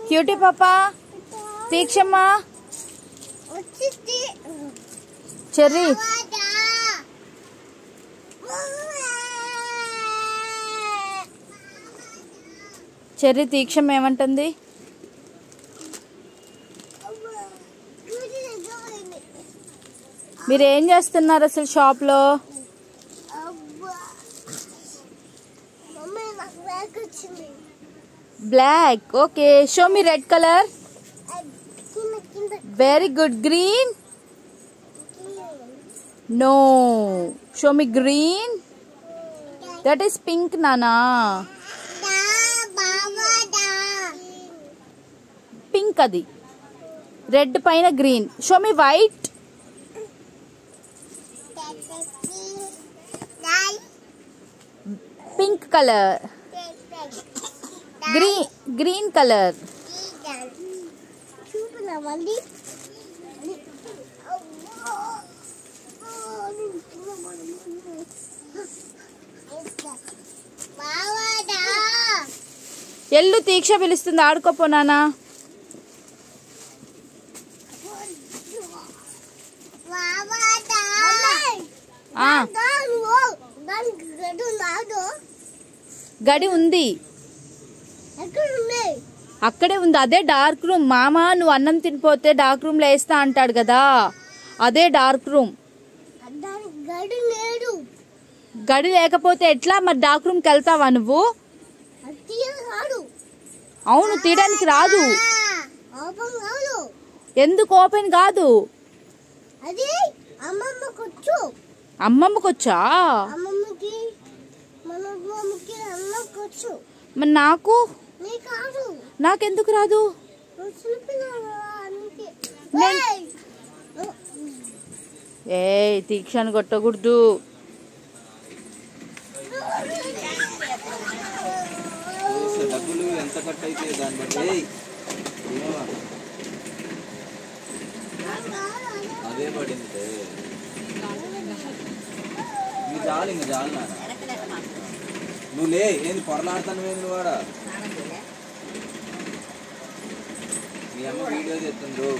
Cutie పాపా, తీక్షమ్మ, cherry, cherry తీక్షమ్మ ఏమంటుంది? మీరు ఏం చేస్తున్నారు అసలు షాప్ లో? Black. Okay, show me red colour. Very good. Green. No, show me green. That is pink నానా. పింక్ అది. రెడ్ పైన green. Show me white. Pink colour. Green colour. ఎల్లు తీక్ష పిలుస్తుంది, ఆడుకోపోనానా. గడి ఉంది, అక్కడే ఉంది. అదే డార్క్ రూమ్. మామ నువ్వు అన్నం తినిపోతే డార్క్ రూమ్ లో వేస్తా అంటాడు కదా, అదే డార్క్ రూమ్. గడి లేకపోతే ఎట్లా మరి? డార్క్ రూమ్ కి వెళ్తావా నువ్వు? అవును, తీయడానికి రాదు. ఎందుకు ఓపెన్ కాదు? అమ్మమ్మకొచ్చా? మరి నాకెందుకు రాదు? ఏ తీక్షను కొట్టకూడదు. డబ్బులు ఎంత కట్ అయితే దాన్ని బట్టి అదే పడింది. ఇంక చాలు నాన్న. నువ్వు లే, ఏంది పొరలాడతాను ఏంది వాడ? మీ అమ్మ వీడియో చేస్తుండ్రు.